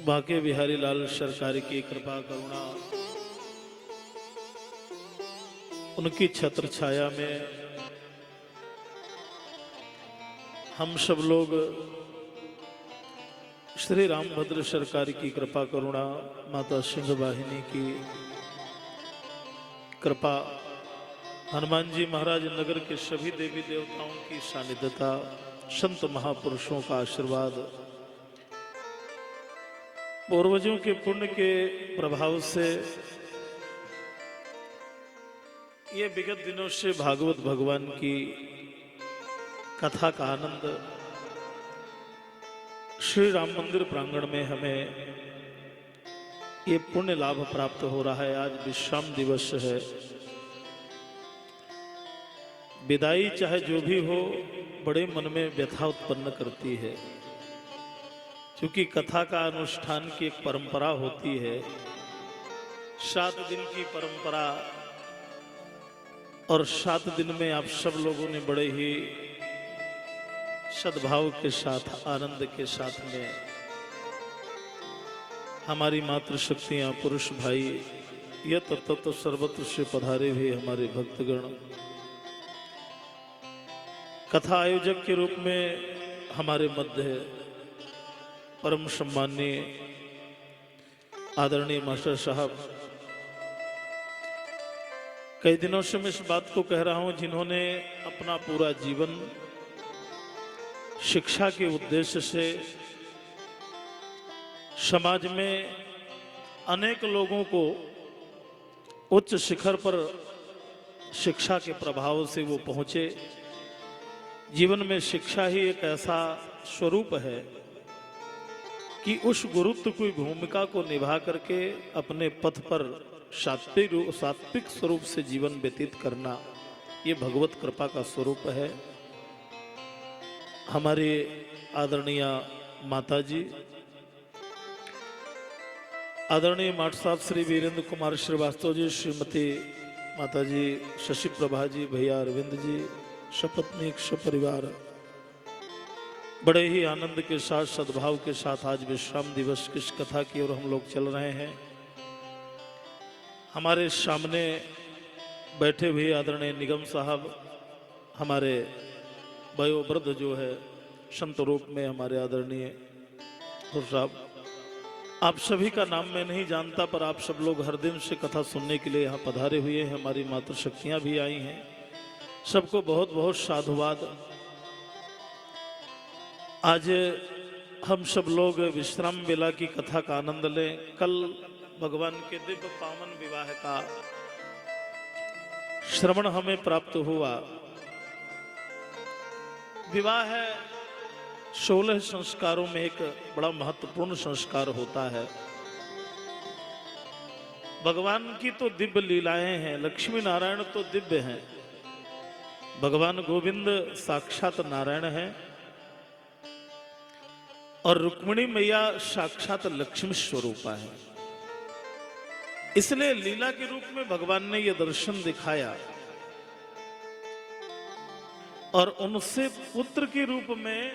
बाके बिहारी लाल सरकार की कृपा करुणा, उनकी छत्र छाया में हम सब लोग श्री रामभद्र सरकार की कृपा करुणा, माता सिंह वाहिनी की कृपा, हनुमान जी महाराज नगर के सभी देवी देवताओं की सानिध्यता, संत महापुरुषों का आशीर्वाद, पूर्वजों के पुण्य के प्रभाव से ये विगत दिनों से भागवत भगवान की कथा का आनंद श्री राम मंदिर प्रांगण में हमें ये पुण्य लाभ प्राप्त हो रहा है। आज विश्राम दिवस है। विदाई चाहे जो भी हो, बड़े मन में व्यथा उत्पन्न करती है, क्योंकि कथा का अनुष्ठान की एक परंपरा होती है। 7 दिन की परंपरा, और 7 दिन में आप सब लोगों ने बड़े ही सद्भाव के साथ, आनंद के साथ में हमारी मातृशक्तियां, पुरुष भाई, यह तत्व सर्वत्र से पधारे हुए हमारे भक्तगण, कथा आयोजक के रूप में हमारे मध्य परम सम्माननीय आदरणीय मास्टर साहब, कई दिनों से मैं इस बात को कह रहा हूं, जिन्होंने अपना पूरा जीवन शिक्षा के उद्देश्य से समाज में अनेक लोगों को उच्च शिखर पर शिक्षा के प्रभाव से वो पहुंचे। जीवन में शिक्षा ही एक ऐसा स्वरूप है कि उस गुरुत्व की भूमिका को निभा करके अपने पथ पर सात्विक स्वरूप से जीवन व्यतीत करना, ये भगवत कृपा का स्वरूप है। हमारे आदरणीय माताजी, आदरणीय माट साहब श्री वीरेंद्र कुमार श्रीवास्तव जी, श्रीमती माताजी शशि प्रभा जी, भैया अरविंद जी, सपत्नीक सपरिवार, बड़े ही आनंद के साथ, सद्भाव के साथ आज विश्राम दिवस की कथा की ओर हम लोग चल रहे हैं। हमारे सामने बैठे हुए आदरणीय निगम साहब, हमारे वयोवृद्ध जो है संत रूप में हमारे आदरणीय साहब, आप सभी का नाम मैं नहीं जानता, पर आप सब लोग हर दिन से कथा सुनने के लिए यहाँ पधारे हुए हैं। हमारी मातृशक्तियाँ भी आई हैं, सबको बहुत बहुत साधुवाद। आज हम सब लोग विश्राम बेला की कथा का आनंद लें। कल भगवान के दिव्य पावन विवाह का श्रवण हमें प्राप्त हुआ। विवाह है 16 संस्कारों में एक बड़ा महत्वपूर्ण संस्कार होता है। भगवान की तो दिव्य लीलाएं हैं, लक्ष्मी नारायण तो दिव्य हैं, भगवान गोविंद साक्षात नारायण हैं और रुक्मिणी मैया साक्षात लक्ष्मी स्वरूपा है। इसलिए लीला के रूप में भगवान ने यह दर्शन दिखाया और उनसे पुत्र के रूप में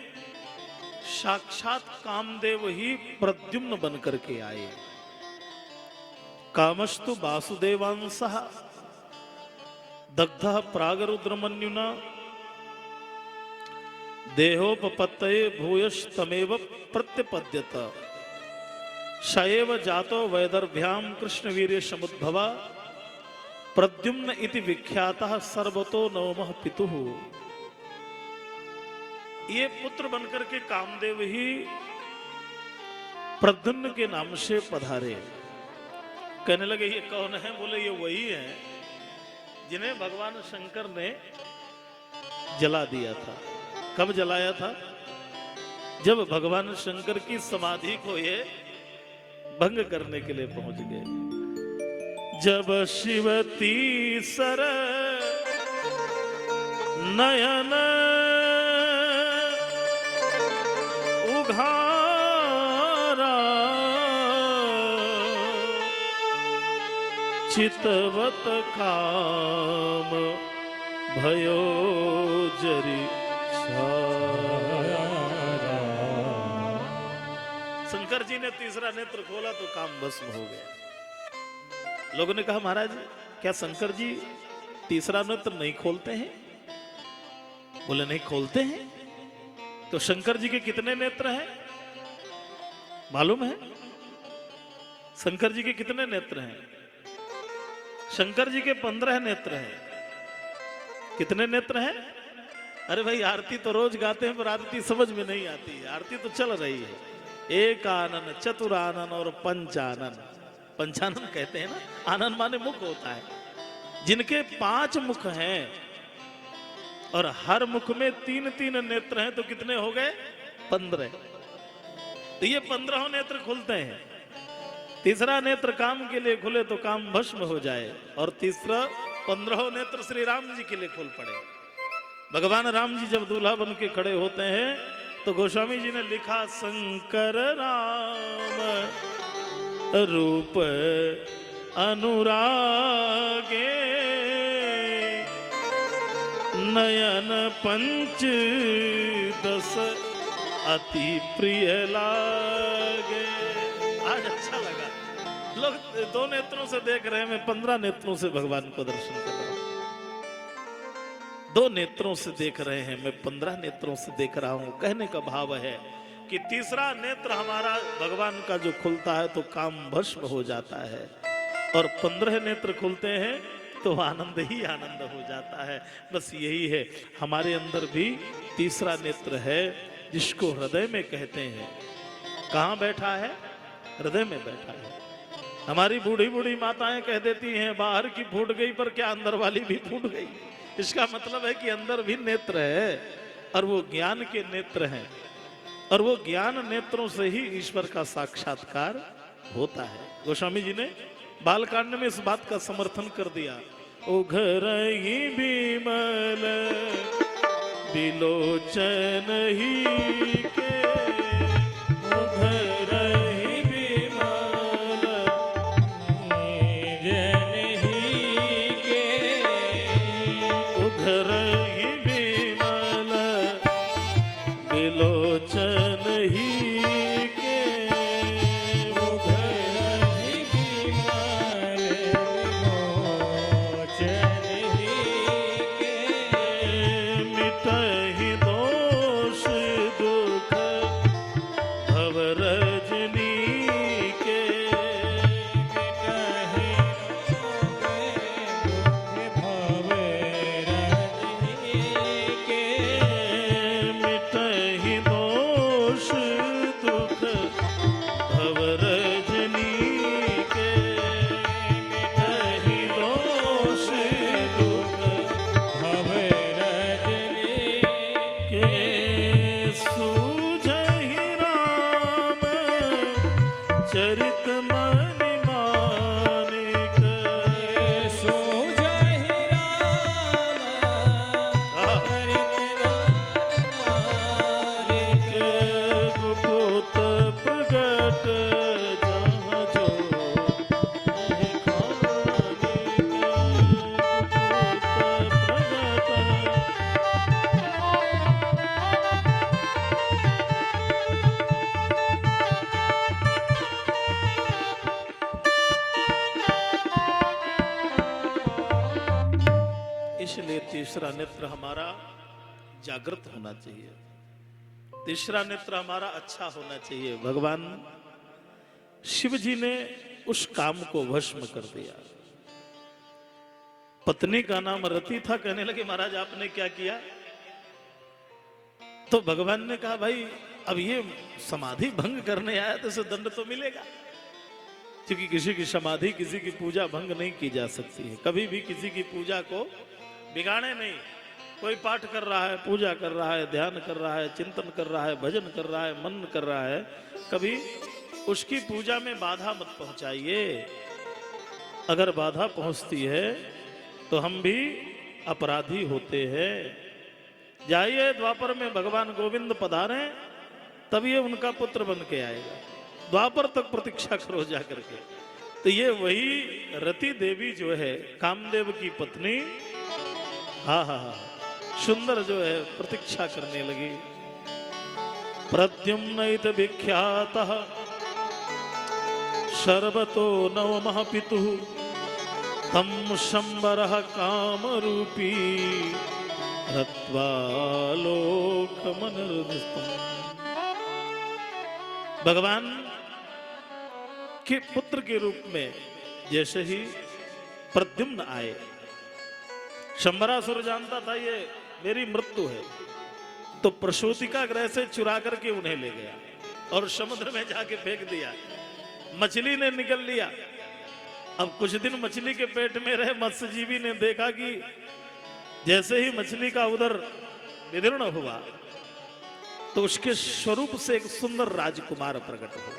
साक्षात कामदेव ही प्रद्युम्न बन करके आए। कामस्तु वासुदेवांसः दग्धः प्रागरुद्रमन्युना देहोपपत्तये भूयस्तमेव प्रत्यपद्यत सएव जातो वैदर्भ्यां कृष्णवीर्य समुद्भवा प्रद्युम्न इति विख्यातः सर्वतो नवमः पितुः। ये पुत्र बनकर के कामदेव ही प्रद्युम्न के नाम से पधारे। कहने लगे ये कौन है? बोले ये वही है जिन्हें भगवान शंकर ने जला दिया था। कब जलाया था? जब भगवान शंकर की समाधि को ये भंग करने के लिए पहुंच गए। जब शिवती सर नयन उघारा चितवत काम भयो जरी छाया। शंकर जी ने तीसरा नेत्र खोला तो काम भस्म हो गया। लोगों ने कहा महाराज क्या शंकर जी तीसरा नेत्र नहीं खोलते हैं? बोले नहीं खोलते हैं। तो शंकर जी के कितने नेत्र हैं मालूम है? शंकर जी के कितने नेत्र हैं? शंकर जी के 15 नेत्र हैं। कितने नेत्र हैं? अरे भाई आरती तो रोज गाते हैं पर आरती समझ में नहीं आती है। आरती तो चल रही है, एक आनन, चतुरानन और पंचानन। पंचानन कहते हैं ना, आनन माने मुख होता है। जिनके 5 मुख हैं और हर मुख में 3-3 नेत्र हैं तो कितने हो गए? 15। तो ये 15 नेत्र खुलते हैं। तीसरा नेत्र काम के लिए खुले तो काम भस्म हो जाए, और तीसरा 15 नेत्र श्री राम जी के लिए खुल पड़े। भगवान राम जी जब दूल्हा बन के खड़े होते हैं तो गोस्वामी जी ने लिखा, शंकर राम रूप अनुरागे नयन पंच दस अति प्रिय लागे। आज अच्छा लगा, लोग 2 नेत्रों से देख रहे हैं, मैं 15 नेत्रों से भगवान को दर्शन कर रहा हूं। 2 नेत्रों से देख रहे हैं, मैं 15 नेत्रों से देख रहा हूं। कहने का भाव है कि तीसरा नेत्र हमारा भगवान का जो खुलता है तो काम भस्म हो जाता है, और 15 नेत्र खुलते हैं तो आनंद ही आनंद हो जाता है। बस यही है, हमारे अंदर भी तीसरा नेत्र है जिसको हृदय में कहते हैं। कहाँ बैठा है? हृदय में बैठा है। हमारी बूढ़ी बूढ़ी माताएं कह देती हैं बाहर की फूट गई पर क्या अंदर वाली भी फूट गई। इसका मतलब है कि अंदर भी नेत्र है, और वो ज्ञान के नेत्र हैं, और वो ज्ञान नेत्रों से ही ईश्वर का साक्षात्कार होता है। गोस्वामी जी ने बालकांड में इस बात का समर्थन कर दिया। उघरहि बिमल बिलोचन ही के, उघरहि बिमल जन ही के, उघरहि बिमल बिलोचन ही के, उघरहि बिमल बिलोचन ही के, मिटहि दोष दुख भव रजनी के, मिटहि दुख भव रजनी के, मिटहि दोष दुख भव रजनी के, मिटहि दोष दुख भव रजनी के, सूझहि राम चरित मनि मानिक, सूझहि राम चरित मानिक, गुप्त प्रगट जहाँ जो नहीं खानिक, गुप्त प्रगट। इसलिए तीसरा नेत्र हमारा जागृत होना चाहिए, तीसरा नेत्र हमारा अच्छा होना चाहिए। भगवान शिव जी ने उस काम को भस्म कर दिया। पत्नी का नाम रति था, कहने लगे महाराज आपने क्या किया? तो भगवान ने कहा भाई अब ये समाधि भंग करने आया तो इसे दंड तो मिलेगा, क्योंकि किसी की समाधि किसी की पूजा भंग नहीं की जा सकती है। कभी भी किसी की पूजा को बिगाड़े नहीं। कोई पाठ कर रहा है, पूजा कर रहा है, ध्यान कर रहा है, चिंतन कर रहा है, भजन कर रहा है, मनन कर रहा है, कभी उसकी पूजा में बाधा मत पहुंचाइए। अगर बाधा पहुंचती है तो हम भी अपराधी होते हैं। जाइए द्वापर में भगवान गोविंद पधारे, तब ये उनका पुत्र बन के आएगा। द्वापर तक प्रतीक्षा करो जा करके। तो ये वही रति देवी जो है कामदेव की पत्नी, हाँ हाँ हाँ, सुंदर जो है प्रतीक्षा करने लगी। प्रद्युम्नैत विख्यातः सर्वतो नवमः पितुः तम शंबरः कामरूपी हत्वा लोकमनिर्दिष्टम्। भगवान के पुत्र के रूप में जैसे ही प्रद्युम्न आए, शंबरासुर जानता था ये मेरी मृत्यु है, तो प्रसूतिका ग्रह से चुरा करके उन्हें ले गया और समुद्र में जाके फेंक दिया। मछली ने निकल लिया। अब कुछ दिन मछली के पेट में रहे मत्स्यजीवी ने देखा कि जैसे ही मछली का उदर विदीर्ण हुआ तो उसके स्वरूप से एक सुंदर राजकुमार प्रकट हुआ।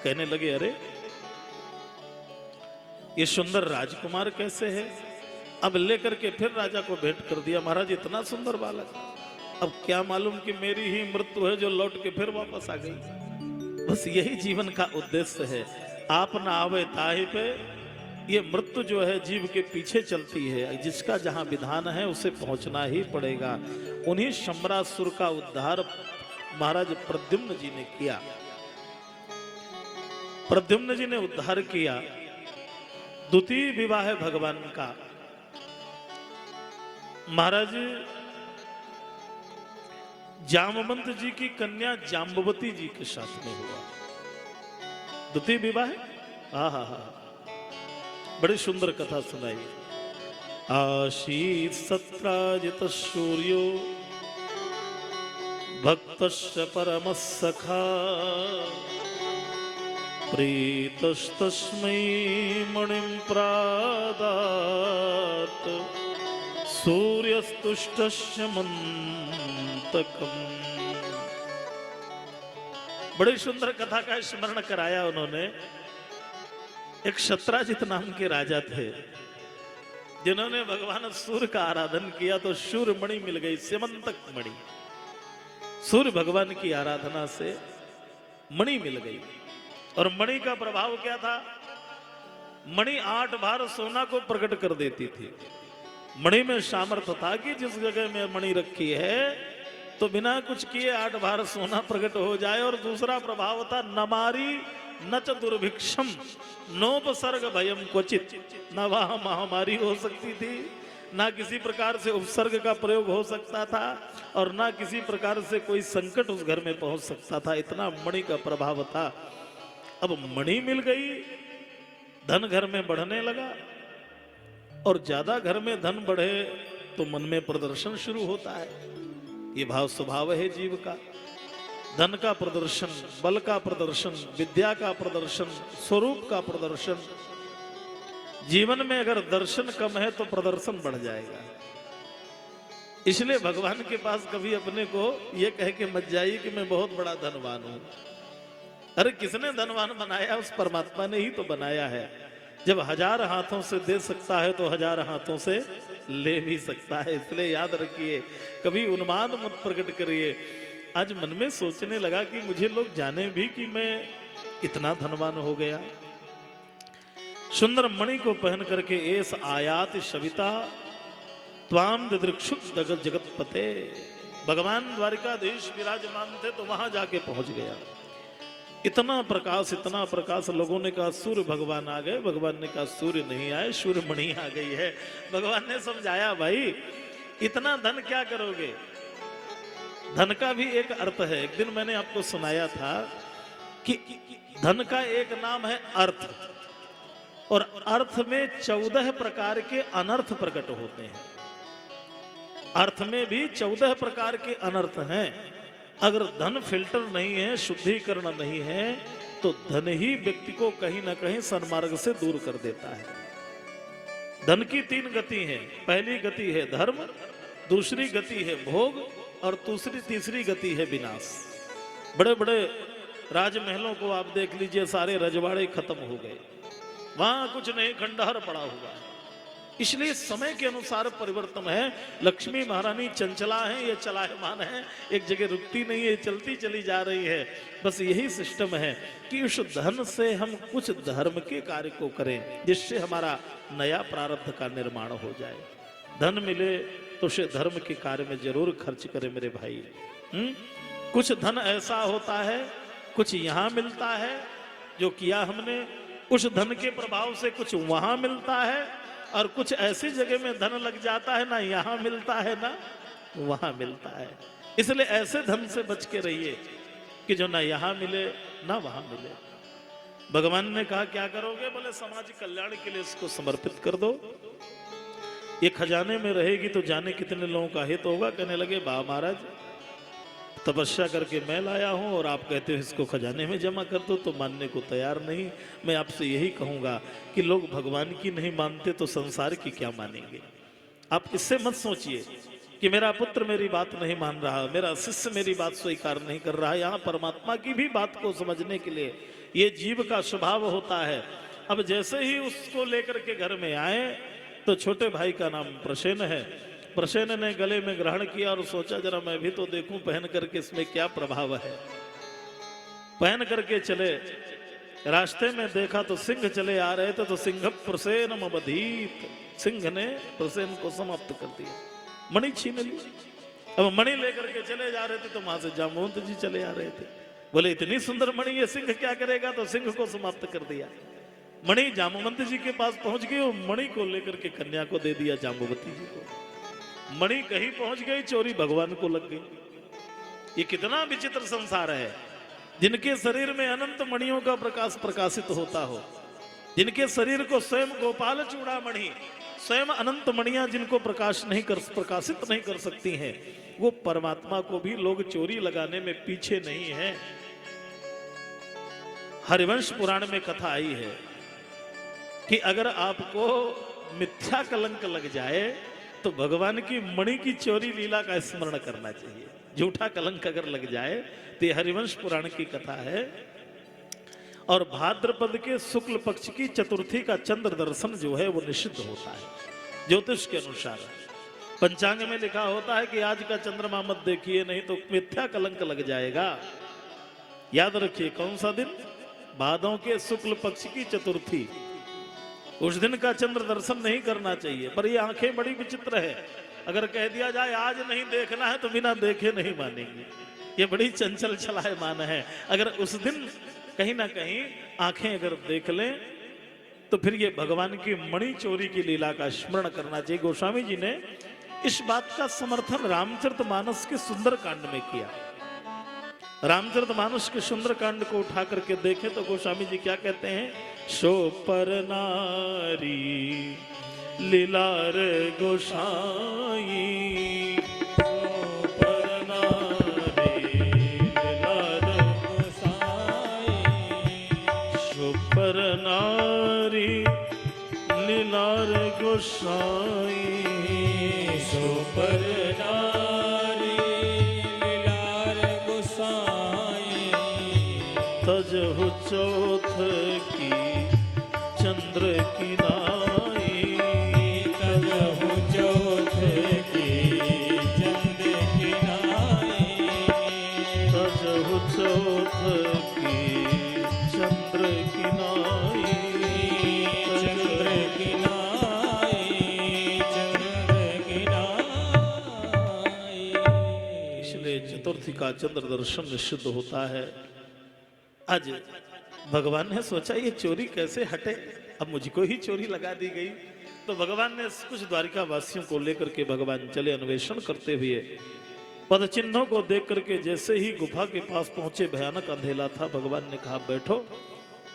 कहने लगे अरे ये सुंदर राजकुमार कैसे है? अब लेकर के फिर राजा को भेंट कर दिया। महाराज इतना सुंदर बालक, अब क्या मालूम कि मेरी ही मृत्यु है जो लौट के फिर वापस आ गई। बस यही जीवन का उद्देश्य है, आप ना आवे ताहि पे। ये मृत्यु जो है जीव के पीछे चलती है, जिसका जहां विधान है उसे पहुंचना ही पड़ेगा। उन्हीं शंबरासुर का उद्धार महाराज प्रद्युम्न जी ने किया। प्रद्युम्न जी ने उद्धार किया। द्वितीय विवाह है भगवान का महाराज जामवंत जी की कन्या जाम्बवती जी के साथ में हुआ। द्वितीय विवाह है। हा, बड़ी सुंदर कथा सुनाई। आशीत सत्राजित सूर्यो भक्तस्य परम सखा प्रीतस्तस्मै मणिं प्रादात् सूर्यस्तुष्टस्य मन्तकम्। बड़ी सुंदर कथा का स्मरण कराया उन्होंने। एक सत्राजित नाम के राजा थे जिन्होंने भगवान सूर्य का आराधन किया तो सूर्य मणि मिल गई, सेमंतक मणि। सूर्य भगवान की आराधना से मणि मिल गई। और मणि का प्रभाव क्या था? मणि 8 भार सोना को प्रकट कर देती थी। मणि में सामर्थ्य था कि जिस जगह में मणि रखी है तो बिना कुछ किए 8 भार सोना प्रकट हो जाए। और दूसरा प्रभाव था नमारी नच दुर्भिक्षम नोपसर्ग भयम क्वचित। न वहां महामारी हो सकती थी, ना किसी प्रकार से उपसर्ग का प्रयोग हो सकता था, और ना किसी प्रकार से कोई संकट उस घर में पहुंच सकता था। इतना मणि का प्रभाव था। अब मणि मिल गई, धन घर में बढ़ने लगा। और ज्यादा घर में धन बढ़े तो मन में प्रदर्शन शुरू होता है। ये भाव स्वभाव है जीव का। धन का प्रदर्शन, बल का प्रदर्शन, विद्या का प्रदर्शन, स्वरूप का प्रदर्शन। जीवन में अगर दर्शन कम है तो प्रदर्शन बढ़ जाएगा। इसलिए भगवान के पास कभी अपने को ये कह के मत जाइए कि मैं बहुत बड़ा धनवान हूं। अरे किसने धनवान बनाया? उस परमात्मा ने ही तो बनाया है। जब 1000 हाथों से दे सकता है तो 1000 हाथों से ले भी सकता है। इसलिए याद रखिए, कभी उन्माद मत प्रकट करिए। आज मन में सोचने लगा कि मुझे लोग जाने भी कि मैं इतना धनवान हो गया। सुंदर मणि को पहन करके एस आयात सविता त्वाम दिदृक्षुक जगत पते। भगवान द्वारिकाधीश विराजमान थे तो वहां जाके पहुंच गया। इतना प्रकाश। लोगों ने कहा सूर्य भगवान आ गए। भगवान ने कहा सूर्य नहीं आए, सूर्य मणि आ गई है। भगवान ने समझाया भाई इतना धन क्या करोगे? धन का भी एक अर्थ है। एक दिन मैंने आपको सुनाया था कि धन का एक नाम है अर्थ, और अर्थ में 14 प्रकार के अनर्थ प्रकट होते हैं। अर्थ में भी 14 प्रकार के अनर्थ हैं। अगर धन फिल्टर नहीं है, शुद्धिकरण नहीं है, तो धन ही व्यक्ति को कहीं ना कहीं सन्मार्ग से दूर कर देता है। धन की 3 गति हैं। पहली गति है धर्म, दूसरी गति है भोग, और तीसरी गति है विनाश। बड़े बड़े राजमहलों को आप देख लीजिए, सारे रजवाड़े खत्म हो गए, वहां कुछ नहीं, खंडहर पड़ा हुआ। इसलिए समय के अनुसार परिवर्तन है। लक्ष्मी महारानी चंचला है, ये चलायमान है, एक जगह रुकती नहीं है, चलती चली जा रही है। बस यही सिस्टम है कि उस धन से हम कुछ धर्म के कार्य को करें जिससे हमारा नया प्रारब्ध का निर्माण हो जाए। धन मिले तो उसे धर्म के कार्य में जरूर खर्च करें मेरे भाई। कुछ धन ऐसा होता है, कुछ यहां मिलता है जो किया हमने, उस धन के प्रभाव से कुछ वहां मिलता है, और कुछ ऐसी जगह में धन लग जाता है ना यहां मिलता है ना वहां मिलता है। इसलिए ऐसे धन से बच के रहिए कि जो ना यहां मिले ना वहां मिले। भगवान ने कहा क्या करोगे? बोले समाज कल्याण के लिए इसको समर्पित कर दो। ये खजाने में रहेगी तो जाने कितने लोगों का हित होगा। कहने लगे वाह महाराज, तपस्या करके मैं लाया हूं और आप कहते हो इसको खजाने में जमा कर दो, तो मानने को तैयार नहीं। मैं आपसे यही कहूंगा कि लोग भगवान की नहीं मानते तो संसार की क्या मानेंगे। आप इससे मत सोचिए कि मेरा पुत्र मेरी बात नहीं मान रहा, मेरा शिष्य मेरी बात स्वीकार नहीं कर रहा। यहाँ परमात्मा की भी बात को समझने के लिए ये जीव का स्वभाव होता है। अब जैसे ही उसको लेकर के घर में आए तो छोटे भाई का नाम प्रसेन है। प्रसेन ने गले में ग्रहण किया और सोचा जरा मैं भी तो देखूं पहन करके इसमें क्या प्रभाव है। पहन करके चले, रास्ते में देखा तो सिंह चले आ रहे थे, तो सिंह प्रसेन अवधीत, सिंह ने प्रसेन को समाप्त कर दिया, मणि छीन ली। अब मणि लेकर के चले जा रहे थे तो वहां से जामवंत जी चले आ रहे थे। बोले इतनी सुंदर मणि ये सिंह क्या करेगा, तो सिंह को समाप्त कर दिया। मणि जामवंत जी के पास पहुंच गई और मणि को लेकर के कन्या को दे दिया जाम्बवती जी को। मणि कहीं पहुंच गई, चोरी भगवान को लग गई। ये कितना विचित्र संसार है। जिनके शरीर में अनंत मणियों का प्रकाश प्रकाशित होता हो, जिनके शरीर को स्वयं गोपाल चूड़ामणि, स्वयं अनंत मणियां जिनको प्रकाशित नहीं कर सकती हैं, वो परमात्मा को भी लोग चोरी लगाने में पीछे नहीं है। हरिवंश पुराण में कथा आई है कि अगर आपको मिथ्या कलंक लग जाए तो भगवान की मणि की चोरी लीला का स्मरण करना चाहिए। झूठा कलंक अगर लग जाए तो ये हरिवंश पुराण की कथा है। और भाद्रपद के शुक्ल पक्ष की चतुर्थी का चंद्र दर्शन जो है वो निषिद्ध होता है ज्योतिष के अनुसार। पंचांग में लिखा होता है कि आज का चंद्रमा मत देखिए, नहीं तो मिथ्या कलंक लग जाएगा। याद रखिए कौन सा दिन? भादों के शुक्ल पक्ष की चतुर्थी। उस दिन का चंद्र दर्शन नहीं करना चाहिए। पर ये आंखें बड़ी विचित्र है, अगर कह दिया जाए आज नहीं देखना है तो बिना देखे नहीं मानेंगे। ये बड़ी चंचल छलायमान है। अगर उस दिन कहीं ना कहीं आंखें अगर देख लें तो फिर ये भगवान की मणि चोरी की लीला का स्मरण करना चाहिए। गोस्वामी जी ने इस बात का समर्थन रामचरितमानस के सुंदर कांड में किया। रामचरितमानस के सुंदर कांड को उठा करके देखें तो गोस्वामी जी क्या कहते हैं? सो पर नारी लीलार गोसाई, सो पर नारी लीलार गोसाई, सो पर नारी लीलार गोसाई, सो पर नारी लीलार गोसाई, तजहु चौथ की चंद्र की नाई, तजहु चौथ की चंद्र की नाई, तजहु चौथ की चंद्र की नाई, चंद्र की नाई, चंद्र की नाई। इसलिए चतुर्थी का चंद्र दर्शन निषिद्ध होता है। आज भगवान ने सोचा ये चोरी कैसे हटे, अब मुझको ही चोरी लगा दी गई। तो भगवान ने कुछ द्वारिका वासियों को लेकर के भगवान चले अन्वेषण करते हुए। पद चिन्हों को देख करके जैसे ही गुफा के पास पहुंचे, भयानक अंधेला था। भगवान ने कहा बैठो।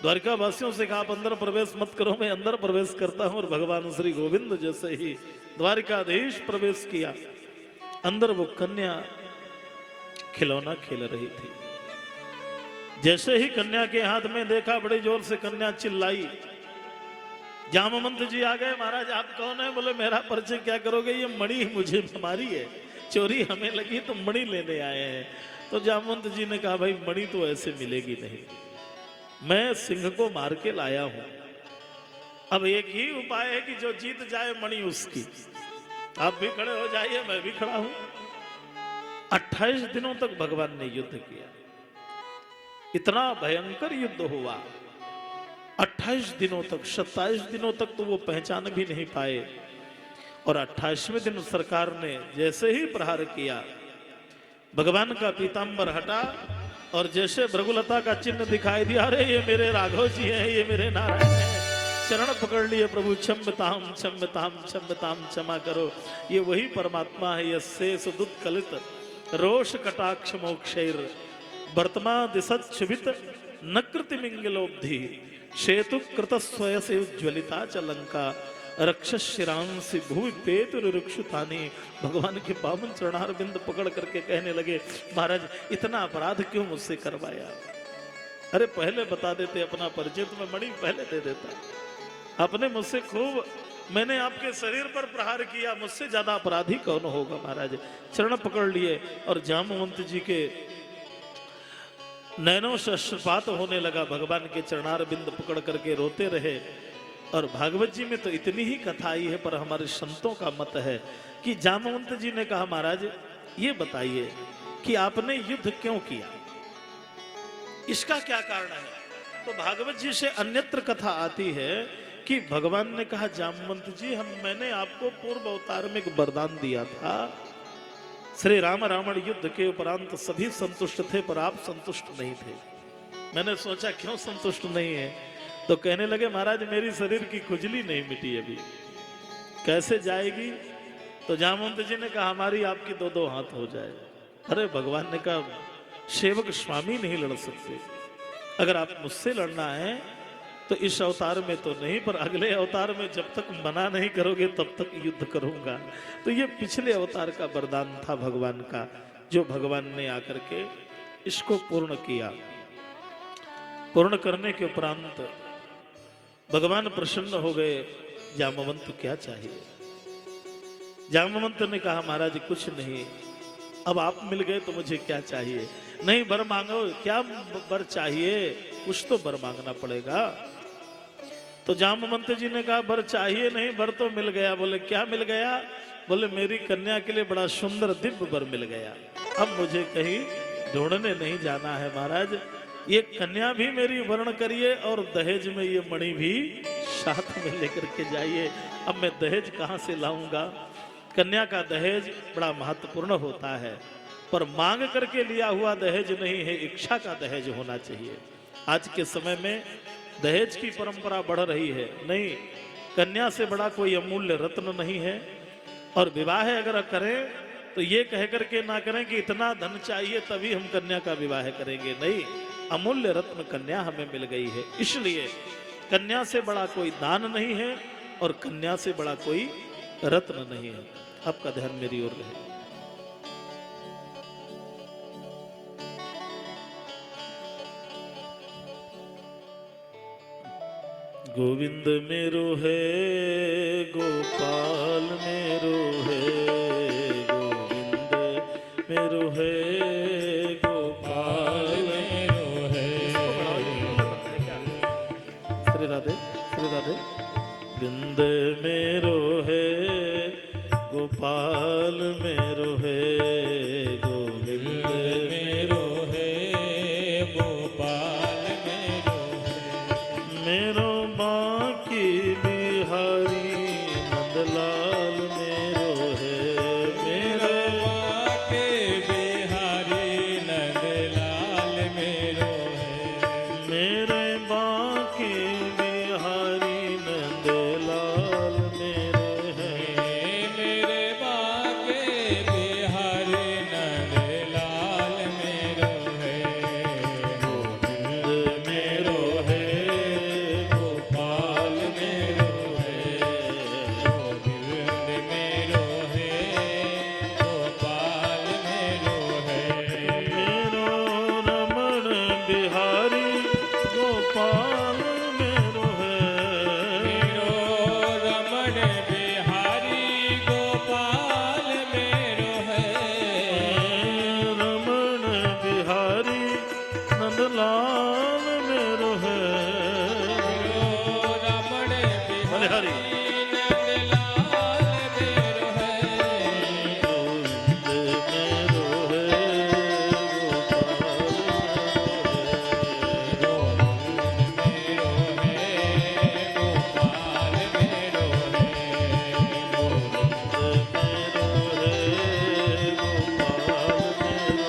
द्वारिका वासियों से कहा आप अंदर प्रवेश मत करो, मैं अंदर प्रवेश करता हूं। और भगवान श्री गोविंद जैसे ही द्वारिकाधीश प्रवेश किया, अंदर वो कन्या खिलौना खेल रही थी। जैसे ही कन्या के हाथ में देखा, बड़ी जोर से कन्या चिल्लाई। जामवंत जी आ गए। महाराज आप कौन है? बोले मेरा परिचय क्या करोगे, ये मणि मुझे हमारी है, चोरी हमें लगी तो मणि लेने आए हैं। तो जामवंत जी ने कहा भाई मणि तो ऐसे मिलेगी नहीं, मैं सिंह को मार के लाया हूं। अब एक ही उपाय है कि जो जीत जाए मणि उसकी। आप भी खड़े हो जाइए, मैं भी खड़ा हूं। 28 दिनों तक भगवान ने युद्ध किया। इतना भयंकर युद्ध हुआ। 28 दिनों तक, 27 दिनों तक तो वो पहचान भी नहीं पाए। और 28वें दिन सरकार ने जैसे ही प्रहार किया, भगवान का पीतांबर हटा और जैसे भृगुलता का चिन्ह दिखाई दिया, अरे ये मेरे राघव जी हैं, ये मेरे नारायण हैं। चरण पकड़ लिए प्रभु, क्षम्यताम क्षम्यताम क्षम्यताम, क्षमा करो। ये वही परमात्मा है, यस्से सुदुत कलित रोष कटाक्ष मोक्षैर वर्तमा दिशत क्षुभित नकृति मिंगलोब्धि सेतु कृत स्वयसे उज्ज्वलिता च लंका रक्षशिरांसी भूमि पेतुरुक्षुतानी। भगवान के पावन चरणार बिंद पकड़ करके कहने लगे, महाराज इतना अपराध क्यों मुझसे करवाया? अरे पहले बता देते अपना परिचय, तो मैं मणि पहले दे देता। आपने मुझसे खूब, मैंने आपके शरीर पर प्रहार किया, मुझसे ज्यादा अपराधी कौन होगा? महाराज चरण पकड़ लिए और जामवंत जी के नैनों से अश्रुपात होने लगा। भगवान के चरणार बिंद पकड़ करके रोते रहे। और भागवत जी में तो इतनी ही कथा आई है, पर हमारे संतों का मत है कि जामवंत जी ने कहा, महाराज ये बताइए कि आपने युद्ध क्यों किया, इसका क्या कारण है? तो भागवत जी से अन्यत्र कथा आती है कि भगवान ने कहा, जामवंत जी मैंने आपको पूर्व अवतार में एक वरदान दिया था। श्री राम रावण युद्ध के उपरांत सभी संतुष्ट थे, पर आप संतुष्ट नहीं थे। मैंने सोचा क्यों संतुष्ट नहीं है? तो कहने लगे, महाराज मेरी शरीर की खुजली नहीं मिटी अभी, कैसे जाएगी? तो जामवंत जी ने कहा, हमारी आपकी दो दो हाथ हो जाए। अरे भगवान ने कहा, सेवक स्वामी नहीं लड़ सकते, अगर आप मुझसे लड़ना है तो इस अवतार में तो नहीं, पर अगले अवतार में जब तक मना नहीं करोगे तब तक युद्ध करूंगा। तो ये पिछले अवतार का वरदान था भगवान का, जो भगवान ने आकर के इसको पूर्ण किया। पूर्ण करने के उपरांत भगवान प्रसन्न हो गए। जामवंत क्या चाहिए? जामवंत ने कहा, महाराज कुछ नहीं, अब आप मिल गए तो मुझे क्या चाहिए? नहीं वर मांगो। क्या वर चाहिए? कुछ तो वर मांगना पड़ेगा। तो जामवंत जी ने कहा, वर चाहिए नहीं, वर तो मिल गया। बोले क्या मिल गया? बोले मेरी कन्या के लिए बड़ा सुंदर दिव्य वर मिल गया, अब मुझे कहीं ढूंढने नहीं जाना है। महाराज ये कन्या भी मेरी वर्ण करिए और दहेज में ये मणि भी साथ में लेकर के जाइए। अब मैं दहेज कहाँ से लाऊंगा? कन्या का दहेज बड़ा महत्वपूर्ण होता है, पर मांग करके लिया हुआ दहेज नहीं है, इच्छा का दहेज होना चाहिए। आज के समय में दहेज की परंपरा बढ़ रही है। नहीं, कन्या से बड़ा कोई अमूल्य रत्न नहीं है। और विवाह अगर करें तो ये कह करके ना करें कि इतना धन चाहिए तभी हम कन्या का विवाह करेंगे। नहीं, अमूल्य रत्न कन्या हमें मिल गई है, इसलिए कन्या से बड़ा कोई दान नहीं है और कन्या से बड़ा कोई रत्न नहीं है। आपका ध्यान मेरी ओर रहे। गोविंद मेरो है, गोपाल मेरो है, गोविंद मेरो है, गोपाल मेरो है। श्री राधे, श्री राधे। गोविंद मेरो है, गोपाल मेरो है, गोविंद मेरो है, गोपाल मेरो है। मेरो बाकी बिहारी नंदलाल मेरो है, मेरो बाके बिहारी नंदलाल मेरो है, मेरे बाके बिहारी नंदलाल मेरो है, मेरे बाके बिहारी नंदलाल मेरो है। गोविंद मेरो है, गोपाल मेरो है, गोविंद मेरो है, गोपाल मेरो है। मेरो रमण बिहारी गोपाल मेरो है, मेरो रमण बिहारी गोपाल मेरो है, रमण बिहारी नंदलाल मेरो है, मेरो रमण बिहारी नंदलाल मेरो है। गोविंद मेरो है, गोपाल मेरो है, गोविंद मेरो है, गोपाल मेरो है, गोविंद मेरो है, गोपाल मेरो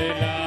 लाल